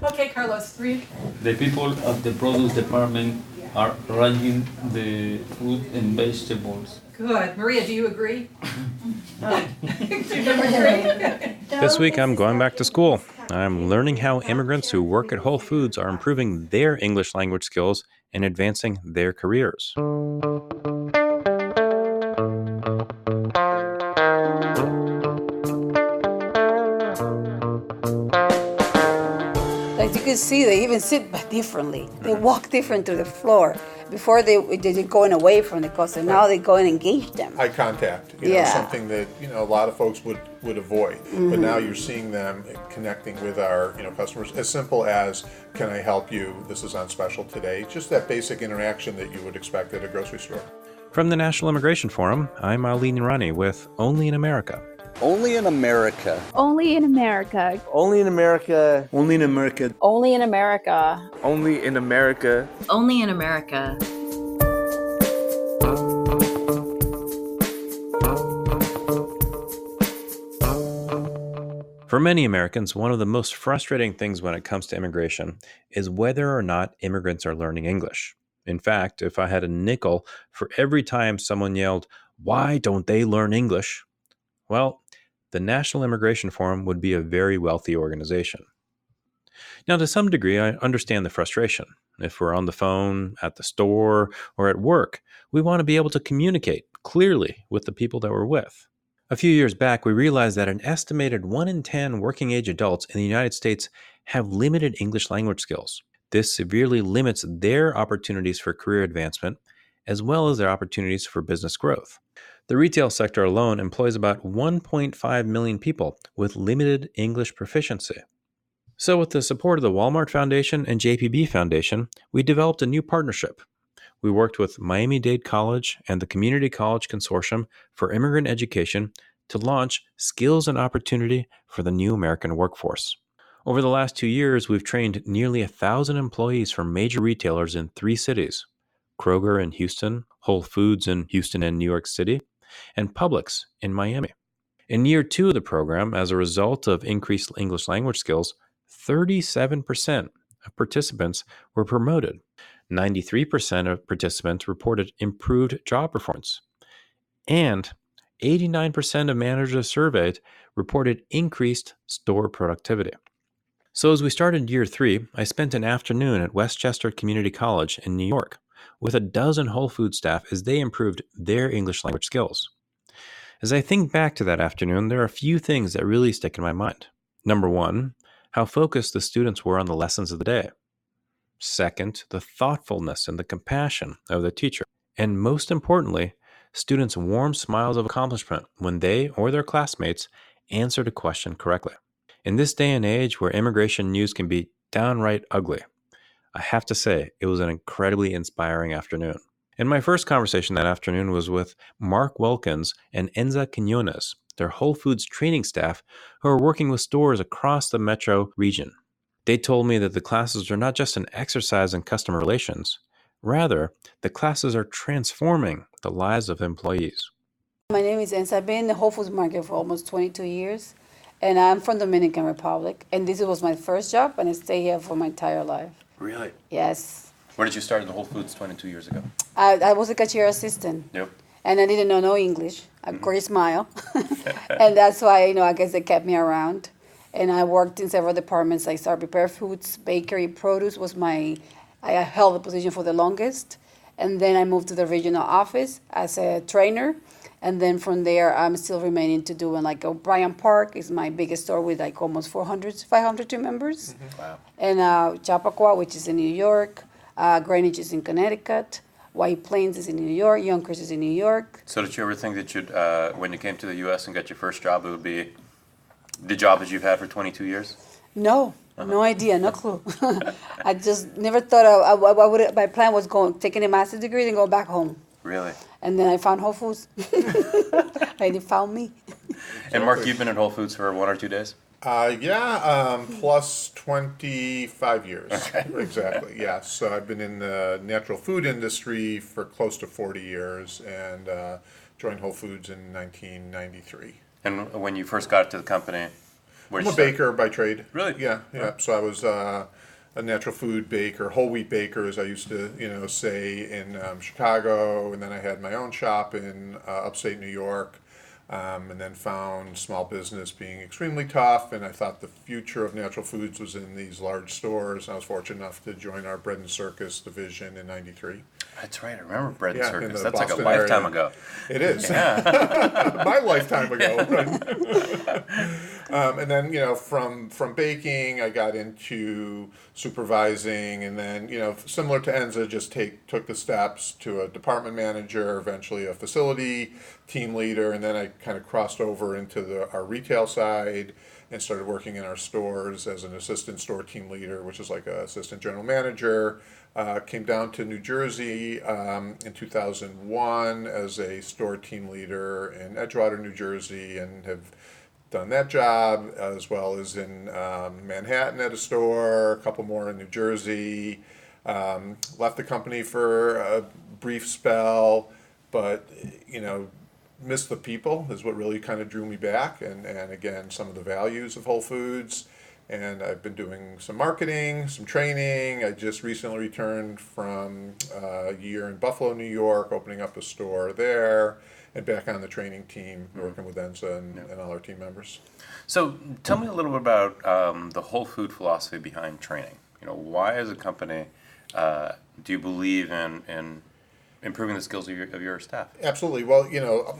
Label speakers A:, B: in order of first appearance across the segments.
A: Okay, Carlos, three.
B: The people of the produce department are arranging the fruit and vegetables.
A: Good. Maria, do you agree? Do you agree?
C: This week I'm going back to school. I'm learning how immigrants who work at Whole Foods are improving their English language skills and advancing their careers.
D: As you can see, they even sit differently. They walk different to the floor. Before they're going away from the customer. Now they go and engage them.
E: Eye contact, something that a lot of folks would avoid. But now you're seeing them connecting with our customers. As simple as, can I help you? This is on special today. Just that basic interaction that you would expect at a grocery store.
C: From the National Immigration Forum, I'm Ali Nirani with Only in America.
F: Only in America.
G: Only in America.
F: Only in America.
H: Only in America.
G: Only in America.
H: Only in America.
I: Only in America.
C: For many Americans, one of the most frustrating things when it comes to immigration is whether or not immigrants are learning English. In fact, if I had a nickel for every time someone yelled, "Why don't they learn English?" well, the National Immigration Forum would be a very wealthy organization. Now, to some degree, I understand the frustration. If we're on the phone, at the store, or at work, we want to be able to communicate clearly with the people that we're with. A few years back, we realized that an estimated 1 in 10 working-age adults in the United States have limited English language skills. This severely limits their opportunities for career advancement, as well as their opportunities for business growth. The retail sector alone employs about 1.5 million people with limited English proficiency. So with the support of the Walmart Foundation and JPB Foundation, we developed a new partnership. We worked with Miami-Dade College and the Community College Consortium for Immigrant Education to launch Skills and Opportunity for the New American Workforce. Over the last 2 years, we've trained nearly 1,000 employees from major retailers in 3 cities, Kroger in Houston, Whole Foods in Houston and New York City, and Publix in Miami. In year 2 of the program, as a result of increased English language skills, 37% of participants were promoted. 93% of participants reported improved job performance. And 89% of managers surveyed reported increased store productivity. So as we started year 3, I spent an afternoon at Westchester Community College in New York with a dozen Whole Foods staff as they improved their English language skills. As I think back to that afternoon, there are a few things that really stick in my mind. Number 1, how focused the students were on the lessons of the day. Second, the thoughtfulness and the compassion of the teacher. And most importantly, students' warm smiles of accomplishment when they or their classmates answered a question correctly. In this day and age where immigration news can be downright ugly, I have to say it was an incredibly inspiring afternoon. And my first conversation that afternoon was with Mark Wilkins and Enza Quinones, their Whole Foods training staff who are working with stores across the metro region. They told me that the classes are not just an exercise in customer relations. Rather, the classes are transforming the lives of employees.
D: My name is Enza. I've been in the Whole Foods market for almost 22 years, and I'm from Dominican Republic. And this was my first job, and I stayed here for my entire life.
C: Really?
D: Yes.
C: Where did you start in the Whole Foods 22 years ago?
D: I was a cashier assistant.
C: Yep.
D: And I didn't know no English. I could smile. And that's why, I guess they kept me around. And I worked in several departments. I started prepared foods, bakery, produce was I held the position for the longest. And then I moved to the regional office as a trainer. And then from there, I'm still remaining to do O'Brien Park is my biggest store with almost 500 team members.
C: Mm-hmm. Wow.
D: And Chappaqua, which is in New York. Greenwich is in Connecticut. White Plains is in New York. Yonkers is in New York.
C: So did you ever think that you'd, when you came to the U.S. and got your first job, it would be the job that you've had for 22 years?
D: No, no idea, no clue. I just never thought I would. My plan was taking a master's degree and go back home.
C: Really?
D: And then I found Whole Foods. And it found me.
C: And Mark, you've been at Whole Foods for 1 or 2 days?
E: Plus 25 years.
C: Okay.
E: Exactly, yes. So I've been in the natural food industry for close to 40 years and joined Whole Foods in 1993.
C: And when you first got to the company,
E: I'm a baker by trade.
C: Really?
E: Yeah, yeah. So I was a natural food baker, whole wheat baker, as I used to, say in Chicago, and then I had my own shop in upstate New York, and then found small business being extremely tough, and I thought the future of natural foods was in these large stores. I was fortunate enough to join our Bread and Circus division in '93.
C: That's right. I remember Bread and
E: Yeah, in
C: Circus.
E: the
C: That's like a
E: Boston
C: lifetime
E: area.
C: ago.
E: It is.
C: Yeah.
E: My lifetime ago. Right? And then, from baking, I got into supervising, and then, similar to Enza, just took the steps to a department manager, eventually a facility team leader, and then I kind of crossed over into our retail side and started working in our stores as an assistant store team leader, which is like an assistant general manager. Came down to New Jersey in 2001 as a store team leader in Edgewater, New Jersey, and have done that job, as well as in Manhattan at a store, a couple more in New Jersey. Left the company for a brief spell, but missed the people is what really kind of drew me back, and again, some of the values of Whole Foods. And I've been doing some marketing, some training. I just recently returned from a year in Buffalo, New York, opening up a store there, and back on the training team, working with Enza and all our team members.
C: So tell me a little bit about the whole food philosophy behind training. Why as a company do you believe in improving the skills of your staff?
E: Absolutely. Well,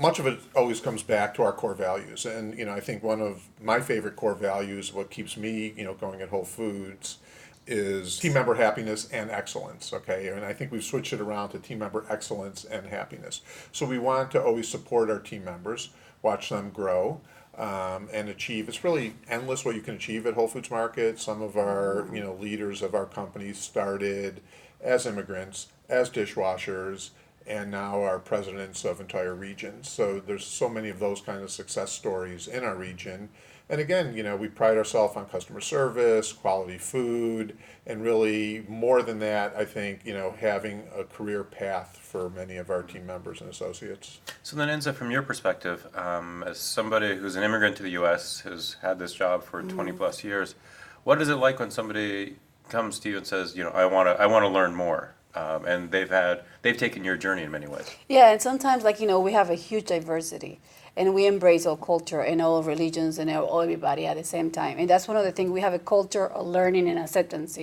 E: much of it always comes back to our core values. And, I think one of my favorite core values, what keeps me, going at Whole Foods, is team member happiness and excellence, okay? And I think we've switched it around to team member excellence and happiness. So we want to always support our team members, watch them grow, and achieve. It's really endless what you can achieve at Whole Foods Market. Some of our, leaders of our company started as immigrants, as dishwashers, and now are presidents of entire regions. So there's so many of those kind of success stories in our region. And again, we pride ourselves on customer service, quality food, and really more than that, I think, having a career path for many of our team members and associates.
C: So then, Enza, from your perspective, as somebody who's an immigrant to the U.S., who's had this job for 20 plus years, what is it like when somebody comes to you and says, I want to learn more, and they've taken your journey in many ways?
D: Yeah, and sometimes we have a huge diversity, and we embrace all culture and all religions and everybody at the same time. And that's one of the things, we have a culture of learning and acceptance,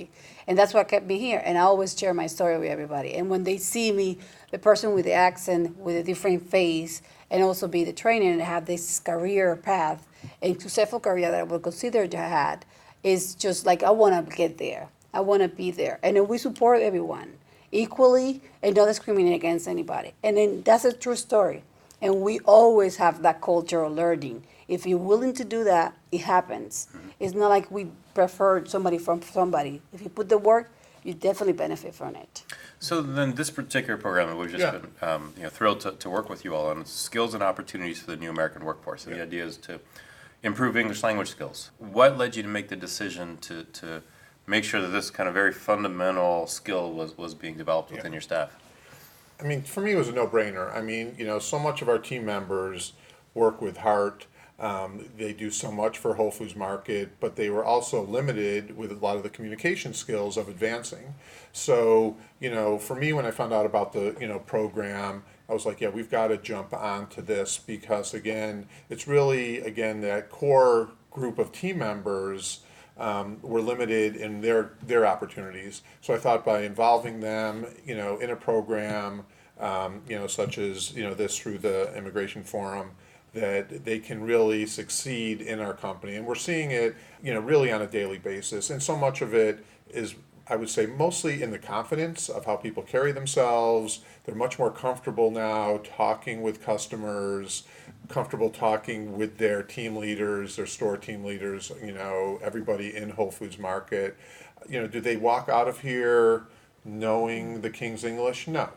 D: and that's what kept me here. And I always share my story with everybody. And when they see me, the person with the accent, with a different face, and also be the trainer and have this career path and successful career that I would consider to have had, is just like, I want to get there. I want to be there. And then we support everyone equally and not discriminate against anybody. And then that's a true story. And we always have that culture of learning. If you're willing to do that, it happens. It's not like we prefer somebody from somebody. If you put the work, you definitely benefit from it.
C: So then this particular program that we've just been thrilled to work with you all on, skills and opportunities for the new American workforce. And the idea is to improve English language skills. What led you to make the decision to make sure that this kind of very fundamental skill was being developed within your staff?
E: I mean, for me, it was a no-brainer. I mean, so much of our team members work with heart. They do so much for Whole Foods Market, but they were also limited with a lot of the communication skills of advancing. So, for me, when I found out about the, program, I was like, yeah, we've got to jump onto this because, again, it's really, that core group of team members were limited in their opportunities. So I thought by involving them, in a program, such as, this through the Immigration Forum, that they can really succeed in our company. And we're seeing it, really on a daily basis. And so much of it is, I would say, mostly in the confidence of how people carry themselves. They're much more comfortable now talking with customers, comfortable talking with their team leaders, their store team leaders, everybody in Whole Foods Market. Do they walk out of here knowing the King's English? No.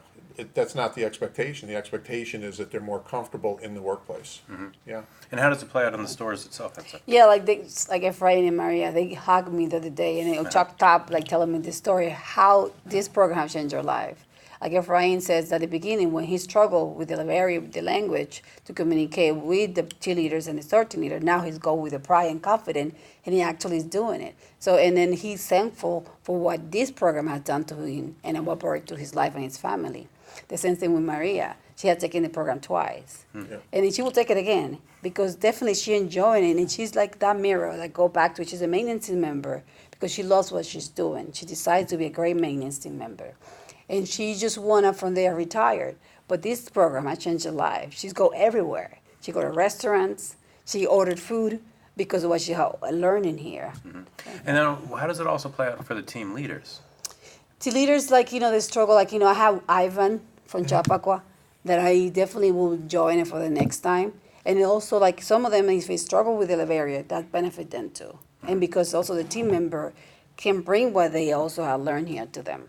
E: That's not the expectation. The expectation is that they're more comfortable in the workplace. Mm-hmm. Yeah.
C: And how does it play out in the stores itself?
D: Yeah, like Efrain and Maria, they hugged me the other day and they talked up, telling me the story, how this program changed their life. Like Efrain says at the beginning, when he struggled with the language to communicate with the team leaders and the store team leader, now he's go with the pride and confidence, and he actually is doing it. So, and then he's thankful for what this program has done to him and what brought it to his life and his family. The same thing with Maria. She had taken the program twice.
E: Yeah.
D: And then she will take it again because definitely she enjoying it. And she's like that mirror, like go back to it. She's a maintenance team member because she loves what she's doing. She decides to be a great maintenance team member. And she just wanna from there retired. But this program has changed her life. She's go everywhere. She go to restaurants. She ordered food because of what she learning here.
C: And then how does it also play out for the team leaders?
D: To leaders, like, they struggle. Like, I have Ivan from Chappaqua that I definitely will join it for the next time. And also, like, some of them, if they struggle with the area, that benefit them too. And because also the team member can bring what they also have learned here to them.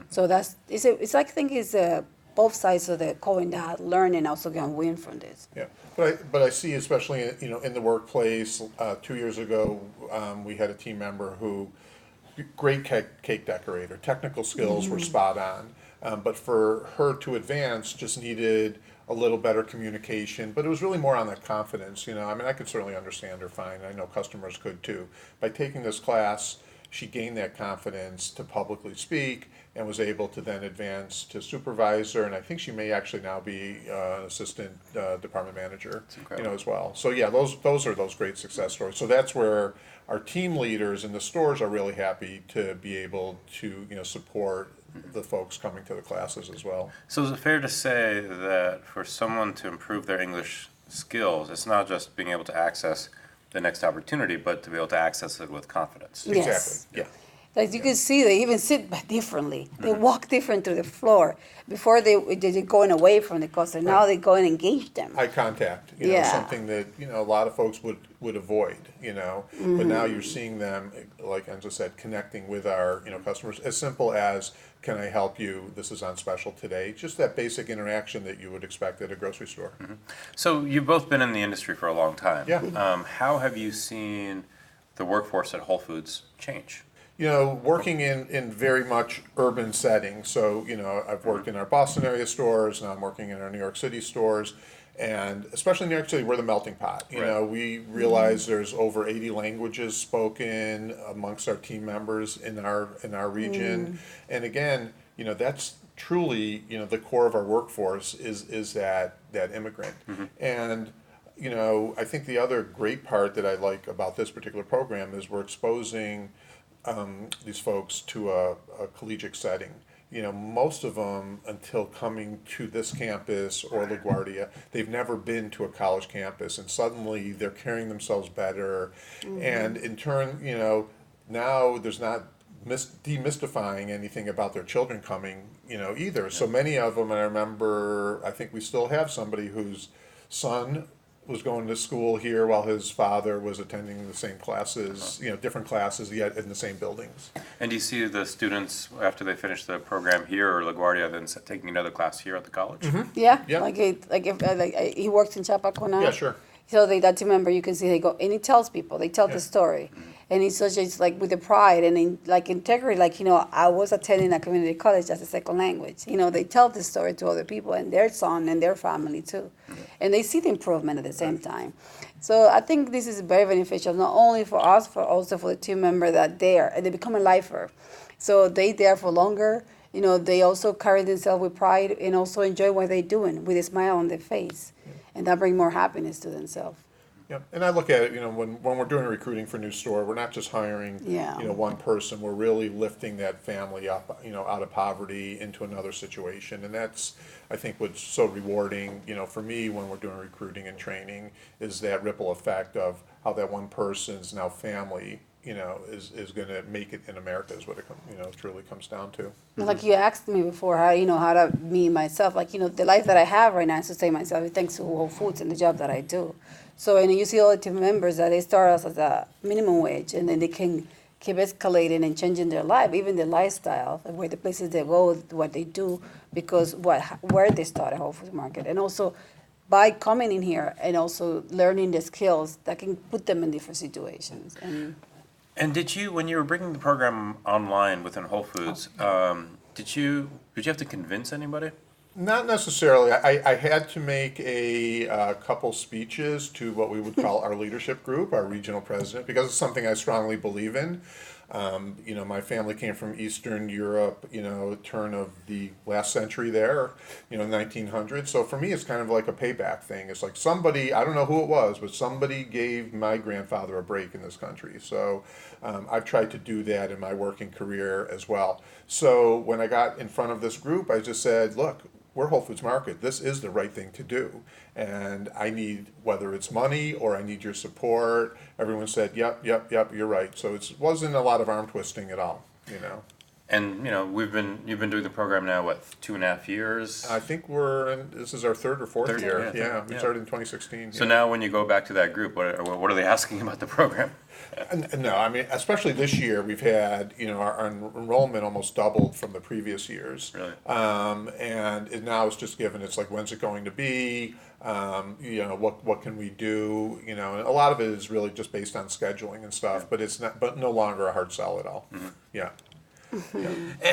D: So it's like, I think it's both sides of the coin that learn and also can win from this.
E: Yeah, but I see, especially in the workplace. 2 years ago, we had a team member who, great cake decorator, technical skills were spot on, but for her to advance, just needed a little better communication. But it was really more on that confidence. I mean, I could certainly understand her fine. I know customers could too. By taking this class, she gained that confidence to publicly speak and was able to then advance to supervisor, and I think she may actually now be an assistant department manager, as well. So yeah, those are those great success stories. So that's where our team leaders in the stores are really happy to be able to support the folks coming to the classes as well.
C: So is it fair to say that for someone to improve their English skills, it's not just being able to access the next opportunity, but to be able to access it with confidence?
D: Yes.
E: Exactly. Yeah.
D: Like you can see, they even sit differently. They walk different to the floor. Before they're going away from the customer. Now they go and engage them.
E: Eye contact, something that a lot of folks would avoid, But now you're seeing them, like Enzo said, connecting with our customers. As simple as, can I help you? This is on special today. Just that basic interaction that you would expect at a grocery store.
C: So you've both been in the industry for a long time.
E: Yeah.
C: How have you seen the workforce at Whole Foods change?
E: Working in very much urban settings. So, I've worked in our Boston area stores, now I'm working in our New York City stores, and especially in New York City, we're the melting pot. We realize there's over 80 languages spoken amongst our team members in our region. And again, that's truly, the core of our workforce is that immigrant. And I think the other great part that I like about this particular program is we're exposing these folks to a collegiate setting. Most of them, until coming to this campus or LaGuardia, they've never been to a college campus, and suddenly they're carrying themselves better. And in turn, now there's not demystifying anything about their children coming, either. So many of them, I think we still have somebody whose son was going to school here while his father was attending the same classes, different classes, yet in the same buildings.
C: And do you see the students, after they finish the program here or LaGuardia, then taking another class here at the college?
D: Yeah.
E: Yeah.
D: Like he works in Chappaqua now.
E: Yeah, sure.
D: So that team member, you can see they go and he tells people, they tell the story. And it's like with the pride and integrity, I was attending a community college as a second language. They tell the story to other people and their son and their family too. And they see the improvement at the same time. So I think this is very beneficial, not only for us, but also for the team member that there, and they become a lifer. So they there for longer. They also carry themselves with pride and also enjoy what they're doing with a smile on their face. And that brings more happiness to themselves.
E: Yeah, and I look at it, when we're doing recruiting for a new store, we're not just hiring, one person. We're really lifting that family up, out of poverty into another situation. And that's, I think, what's so rewarding, for me when we're doing recruiting and training is that ripple effect of how that one person's now family, is going to make it in America is what it, truly comes down to.
D: Like you asked me before, how to me myself, the life that I have right now is to sustain myself thanks to Whole Foods and the job that I do. So, and you see all the team members that they start us as a minimum wage, and then they can keep escalating and changing their life, even their lifestyle, where the places they go, what they do, because where they start at Whole Foods Market, and also by coming in here and also learning the skills that can put them in different situations.
C: And did you, when you were bringing the program online within Whole Foods, Did you have to convince anybody?
E: Not necessarily. I had to make a couple speeches to what we would call our leadership group, our regional president, because it's something I strongly believe in. My family came from Eastern Europe, turn of the last century there, 1900s. So for me, it's kind of like a payback thing. It's like somebody, I don't know who it was, but somebody gave my grandfather a break in this country. So I've tried to do that in my working career as well. So when I got in front of this group, I just said, look, we're Whole Foods Market. This is the right thing to do. And I need, whether it's money or I need your support. Everyone said, yep, you're right. So it wasn't a lot of arm twisting at all,
C: And you've been doing the program now, what, 2.5 years?
E: I think this is our third or fourth year. Yeah, we started in 2016.
C: So now when you go back to that group, what are they asking about the program?
E: No, I mean, especially this year, we've had, our enrollment almost doubled from the previous years.
C: Really?
E: And now it's just given, it's like, when's it going to be? What can we do? And a lot of it is really just based on scheduling and stuff, but no longer a hard sell at all. Mm-hmm. Yeah.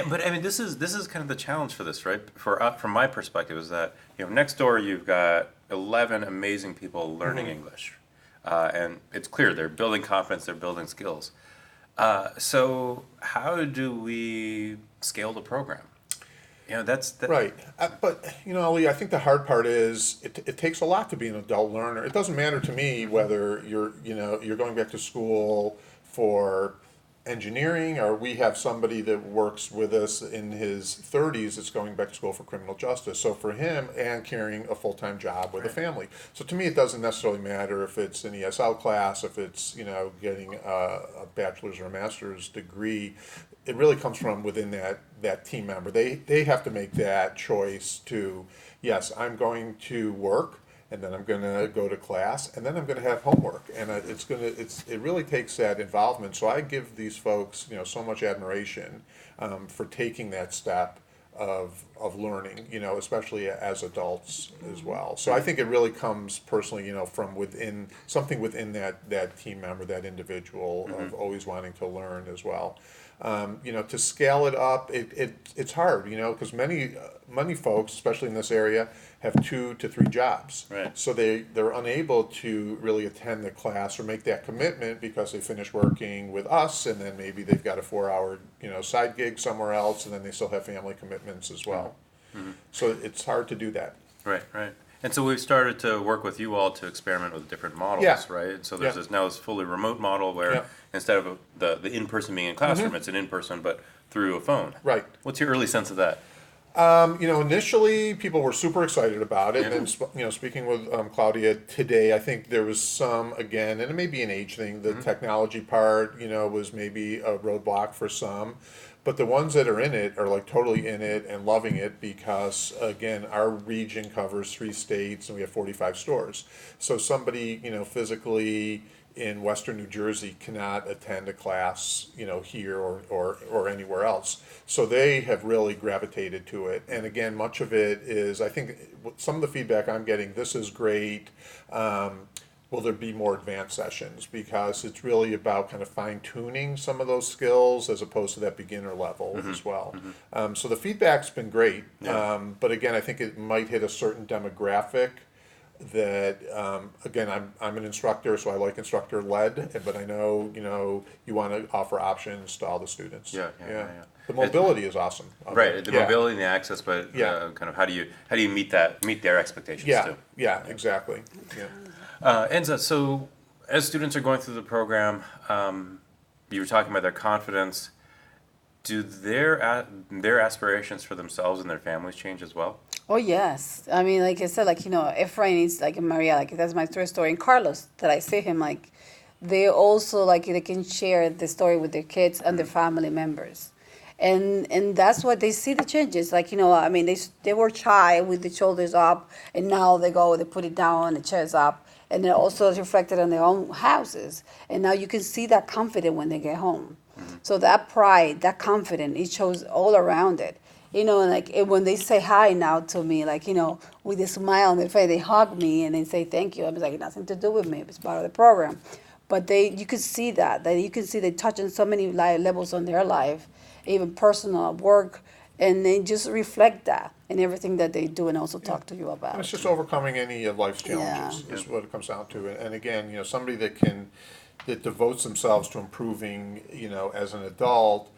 C: But I mean, this is kind of the challenge for this, right? From my perspective, is that next door you've got 11 amazing people learning English, and it's clear they're building confidence, they're building skills. So how do we scale the program? That's
E: right. But Ali, I think the hard part is it takes a lot to be an adult learner. It doesn't matter to me whether you're going back to school for engineering, or we have somebody that works with us in his 30s that's going back to school for criminal justice. So for him, and carrying a full-time job with a family. So to me, it doesn't necessarily matter if it's an ESL class, if it's getting a bachelor's or a master's degree. It really comes from within that team member. They have to make that choice to, yes, I'm going to work, and then I'm going to go to class, and then I'm going to have homework, and it really takes that involvement. So I give these folks so much admiration for taking that step of learning, especially as adults as well. So I think it really comes personally, from within something within that team member, that individual, of always wanting to learn as well. To scale it up, it's hard, because many folks, especially in this area, have 2 to 3 jobs.
C: Right.
E: So they're unable to really attend the class or make that commitment because they finish working with us, and then maybe they've got a 4-hour, side gig somewhere else, and then they still have family commitments as well. Mm-hmm. So it's hard to do that.
C: Right. And so we've started to work with you all to experiment with different models, right? And so there's this fully remote model where instead of the in-person being in classroom, it's an in-person, but through a phone.
E: Right.
C: What's your early sense of that?
E: Initially people were super excited about it, and speaking with Claudia today, I think there was some, again, and it may be an age thing, the technology part, was maybe a roadblock for some. But the ones that are in it are like totally in it and loving it because, again, our region covers 3 states and we have 45 stores. So somebody, physically in Western New Jersey cannot attend a class, here or anywhere else. So they have really gravitated to it. And again, much of it is, I think, some of the feedback I'm getting, this is great. Will there be more advanced sessions? Because it's really about kind of fine-tuning some of those skills as opposed to that beginner level as well. So the feedback's been great. But again, I think it might hit a certain demographic that, again, I'm an instructor, so I like instructor-led, but I know, you want to offer options to all the students. Yeah. The mobility is awesome.
C: Right, the mobility and the access, but kind of how do you meet their expectations too?
E: Yeah, exactly. Yeah.
C: Enza, so as students are going through the program, you were talking about their confidence. Do their aspirations for themselves and their families change as well?
D: Oh, yes. I mean, like I said, Efrain is like Maria, that's my first story. And Carlos, that I see him, they also, they can share the story with their kids and their family members. And that's what they see the changes. They were shy with the shoulders up, and now they put it down, the chest up. And they're also reflected on their own houses. And now you can see that confidence when they get home. So that pride, that confidence, it shows all around it. When they say hi now to me, with a smile on their face, they hug me and they say thank you. I was like, nothing to do with me. It's part of the program. But you could see that you can see they touch on so many levels on their life, even personal, work, and they just reflect that in everything that they do, and also talk to you about.
E: And it's just overcoming any of life's challenges is what it comes down to. And again, somebody that devotes themselves to improving, as an adult,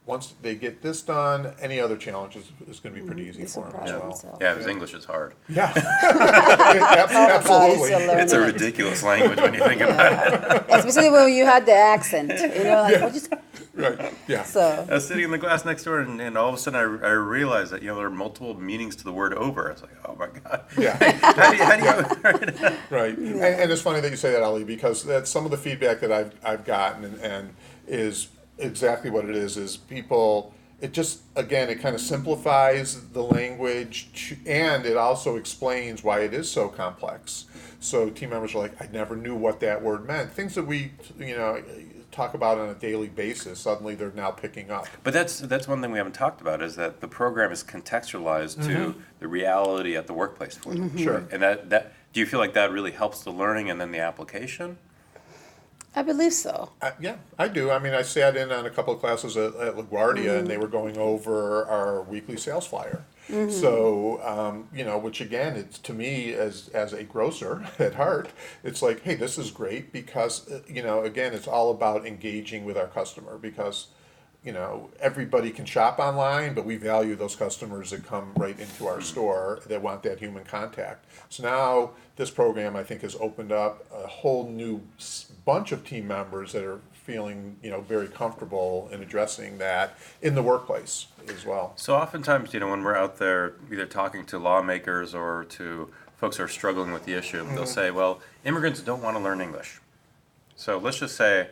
E: once they get this done, any other challenge is going to be pretty easy for them as well.
C: Yeah, because English is hard.
E: Yeah.
D: Absolutely.
E: Absolutely.
C: It's a ridiculous language when you think about it.
D: Especially when you had the accent, what you say?
E: Right, yeah.
D: So,
C: I was sitting in the class next door, and all of a sudden I realized that there are multiple meanings to the word over. It's like, oh my god.
E: Yeah.
C: how do you
E: Right. And it's funny that you say that, Ali, because that's some of the feedback that I've gotten and is exactly what it is people, it just, again, it kind of simplifies the language, and it also explains why it is so complex. So team members are like, I never knew what that word meant. Things that we, talk about on a daily basis, suddenly they're now picking up.
C: But that's one thing we haven't talked about, is that the program is contextualized to the reality at the workplace for them.
E: Sure.
C: And that do you feel like that really helps the learning and then the application?
D: I believe so.
E: Yeah, I do. I mean, I sat in on a couple of classes at LaGuardia, and they were going over our weekly sales flyer. So, which again, it's to me as a grocer at heart, it's like, hey, this is great because, again, it's all about engaging with our customer because, everybody can shop online, but we value those customers that come right into our store that want that human contact. So now this program, I think, has opened up a whole new bunch of team members that are feeling, very comfortable in addressing that in the workplace as well.
C: So oftentimes, when we're out there either talking to lawmakers or to folks who are struggling with the issue, they'll say, well, immigrants don't want to learn English. So let's just say,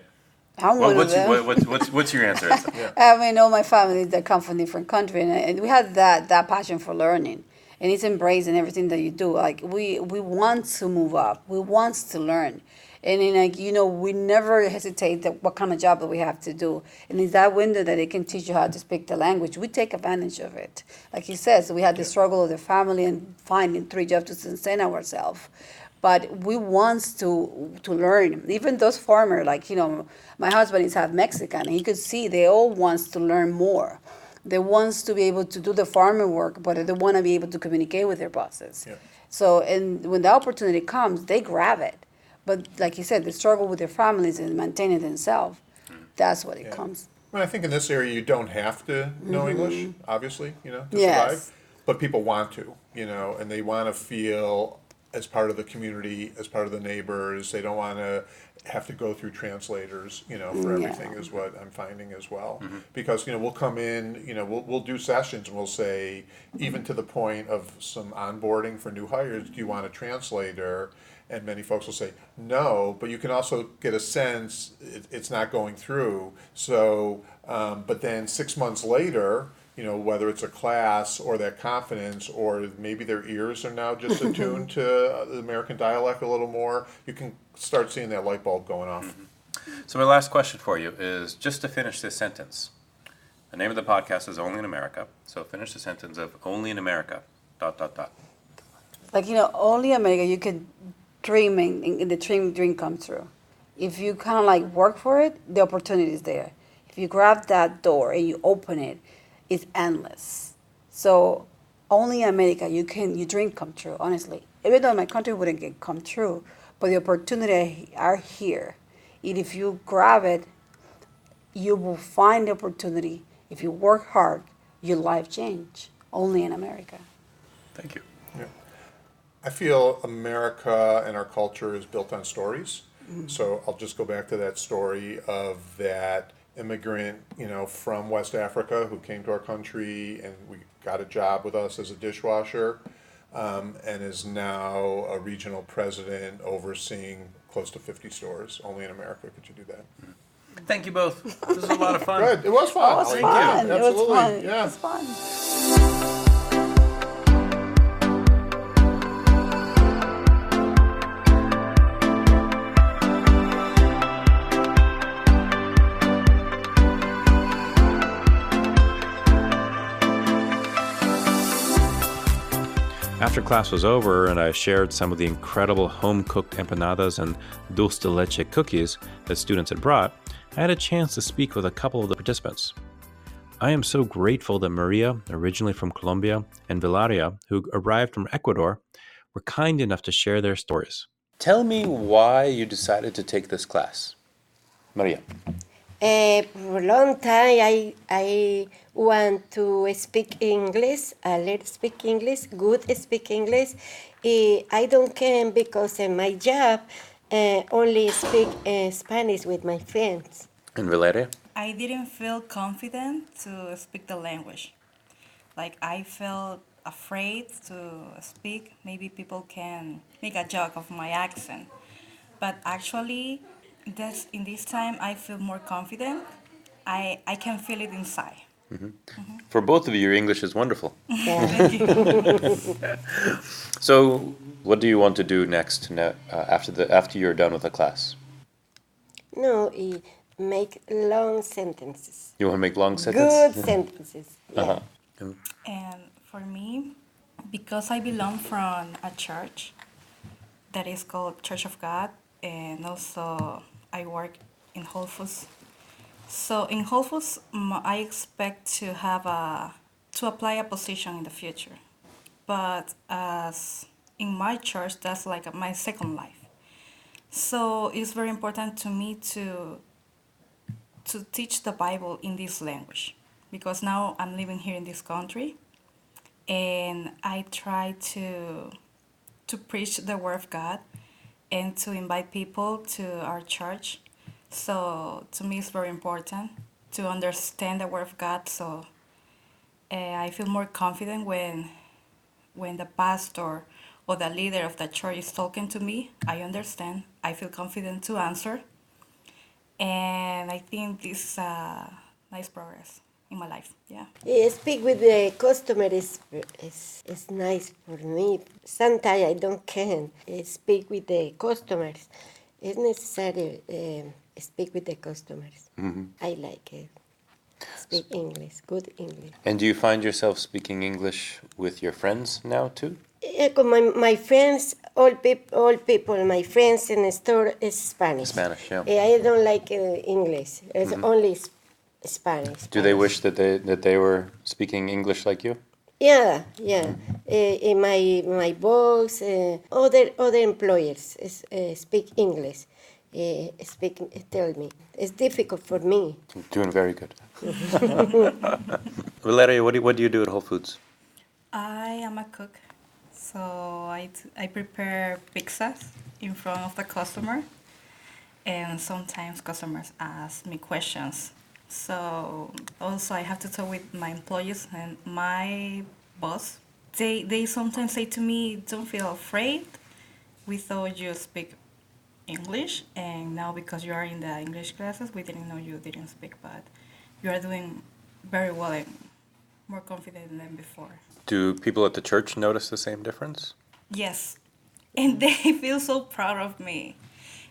D: I'm one of them.
C: what's your answer?
D: I mean, all my family that come from different countries, and we have that passion for learning, and it's embracing everything that you do. Like we want to move up, we want to learn, and then we never hesitate that what kind of job that we have to do, and it's that window that they can teach you how to speak the language. We take advantage of it. Like he says, we had the struggle of the family and finding 3 jobs to sustain ourselves. But we want to learn. Even those farmers, my husband is half Mexican, and he could see they all wants to learn more. They wants to be able to do the farming work, but they want to be able to communicate with their bosses. Yeah. So, and when the opportunity comes, they grab it. But like you said, the struggle with their families and maintaining themselves, that's what it comes.
E: Well, I think in this area you don't have to know English, obviously, to
D: Yes.
E: survive. But people want to, and they want to feel as part of the community, as part of the neighbors. They don't want to have to go through translators, for everything is what I'm finding as well. Because, we'll come in, we'll do sessions and we'll say, even to the point of some onboarding for new hires, do you want a translator? And many folks will say, no, but you can also get a sense it's not going through. So, but then 6 months later, whether it's a class or that confidence, or maybe their ears are now just attuned to the American dialect a little more, you can start seeing that light bulb going off.
C: So my last question for you is just to finish this sentence. The name of the podcast is Only in America. So finish the sentence of Only in America, ...
D: Like, only America, you could dream and the dream comes true. If you kind of work for it, the opportunity is there. If you grab that door and you open it, it's endless. So only in America your dream come true, honestly. Even though my country wouldn't come true, but the opportunity are here. And if you grab it, you will find the opportunity. If you work hard, your life change. Only in America.
C: Thank you.
E: Yeah. I feel America and our culture is built on stories. So I'll just go back to that story of that immigrant, from West Africa who came to our country and we got a job with us as a dishwasher, and is now a regional president overseeing close to 50 stores. Only in America could you do that.
C: Thank you both. This was a lot of fun.
E: Good. It was fun.
D: It was fun.
E: Absolutely.
D: It was fun.
E: Yeah.
D: It was fun.
C: After class was over and I shared some of the incredible home-cooked empanadas and dulce de leche cookies that students had brought, I had a chance to speak with a couple of the participants. I am so grateful that Maria, originally from Colombia, and Vilaria, who arrived from Ecuador, were kind enough to share their stories. Tell me why you decided to take this class. Maria.
I: For a long time, I want to speak English, a little speak English, good speak English. I don't can because in my job, only speak Spanish with my friends.
C: And Valeria?
A: I didn't feel confident to speak the language. Like I felt afraid to speak. Maybe people can make a joke of my accent. But actually, in this time, I feel more confident. I can feel it inside.
C: For both of you, your English is wonderful.
A: Thank you.
C: So, what do you want to do next after you're done with the class?
I: No, make long sentences.
C: You want to make long sentences?
I: Good sentences. Yeah.
C: Uh-huh.
A: And for me, because I belong from a church that is called Church of God, and also I work in Whole Foods. So in Whole Foods, I expect to have to apply a position in the future. But as in my church, that's like my second life. So it's very important to me to teach the Bible in this language, because now I'm living here in this country, and I try to preach the word of God and to invite people to our church. So to me, it's very important to understand the word of God. So I feel more confident when the pastor or the leader of the church is talking to me. I understand. I feel confident to answer. And I think this is nice progress in my life. Yeah.
I: Speak with the customer is nice for me. Sometimes I don't can speak with the customers. It's necessary speak with the customers.
C: Mm-hmm.
I: I like it. Speak English, good English.
C: And do you find yourself speaking English with your friends now too?
I: My friends, all people, my friends in the store is Spanish.
C: Spanish, yeah.
I: I don't like English. It's only Spanish.
C: Do they wish that they were speaking English like you?
I: Yeah. My boss, other employers speak English. Tell me. It's difficult for me.
C: Doing very good. Valeria, what do you do at Whole Foods?
A: I am a cook. So I prepare pizzas in front of the customer, and sometimes customers ask me questions. So also I have to talk with my employees and my boss. They sometimes say to me, "Don't feel afraid. We thought you speak English, and now because you are in the English classes, we didn't know you didn't speak, but you are doing very well and more confident than before."
C: Do people at the church notice the same difference?
A: Yes, and they feel so proud of me.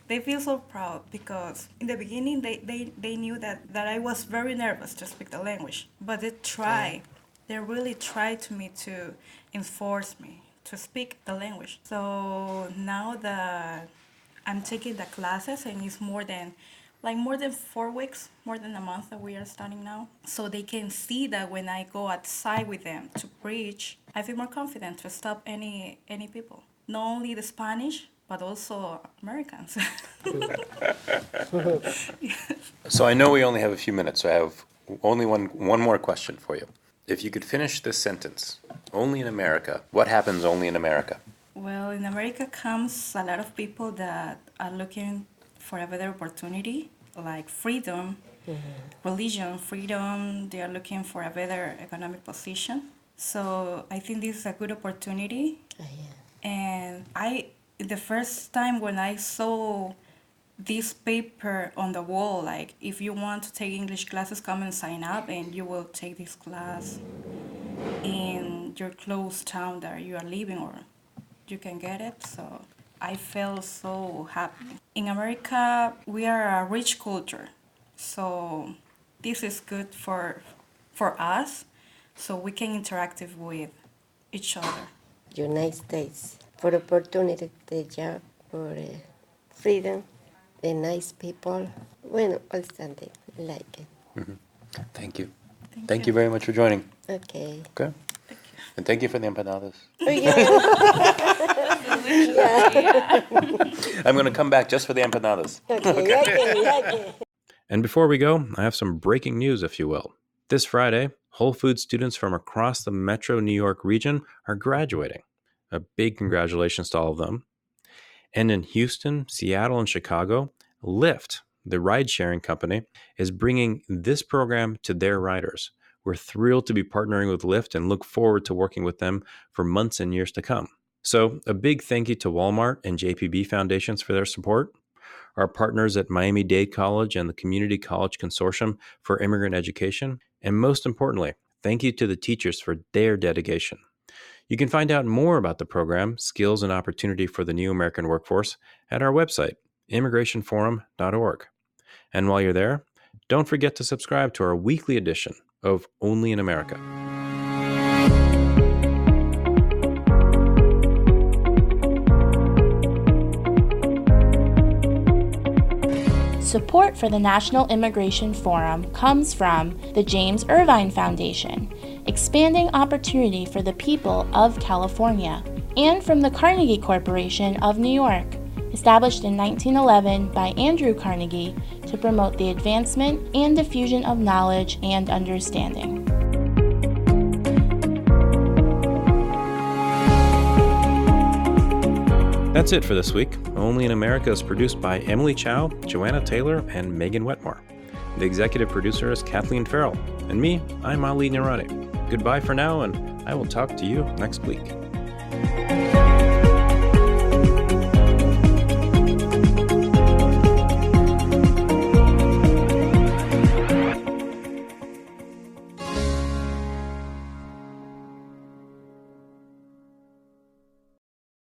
A: They feel so proud because in the beginning they knew that I was very nervous to speak the language, but they really tried to me to enforce me to speak the language. So now that I'm taking the classes, and it's more than 4 weeks, more than a month that we are starting now. So they can see that when I go outside with them to preach, I feel more confident to stop any people. Not only the Spanish, but also Americans.
C: So I know we only have a few minutes, so I have only one more question for you. If you could finish this sentence, only in America, what happens only in America?
A: Well, in America comes a lot of people that are looking for a better opportunity, like freedom, religion, freedom. They are looking for a better economic position. So I think this is a good opportunity. And the first time when I saw this paper on the wall, like, if you want to take English classes, come and sign up, and you will take this class in your close town that you are living, or you can get it. So I felt so happy. In America, we are a rich culture, so this is good for us, so we can interact with each other.
I: United States, for opportunity, the job, for freedom, the nice people. Bueno, all something like it.
C: Thank you.
A: Thank
C: Thank you very much for joining.
I: Okay.
C: Okay. And thank you for the empanadas.
I: Oh, yeah.
C: I'm going to come back just for the empanadas.
I: Okay.
C: And before we go, I have some breaking news, if you will. This Friday, Whole Foods students from across the Metro New York region are graduating. A big congratulations to all of them. And in Houston, Seattle, and Chicago, Lyft, the ride-sharing company, is bringing this program to their riders. We're thrilled to be partnering with Lyft and look forward to working with them for months and years to come. So a big thank you to Walmart and JPB Foundations for their support, our partners at Miami-Dade College and the Community College Consortium for Immigrant Education, and most importantly, thank you to the teachers for their dedication. You can find out more about the program, skills, and opportunity for the new American workforce at our website, immigrationforum.org. And while you're there, don't forget to subscribe to our weekly edition of Only in America.
J: Support for the National Immigration Forum comes from the James Irvine Foundation, expanding opportunity for the people of California, and from the Carnegie Corporation of New York, established in 1911 by Andrew Carnegie to promote the advancement and diffusion of knowledge and understanding.
C: That's it for this week. Only in America is produced by Emily Chow, Joanna Taylor, and Megan Wetmore. The executive producer is Kathleen Farrell. And me, I'm Ali Nirani. Goodbye for now, and I will talk to you next week.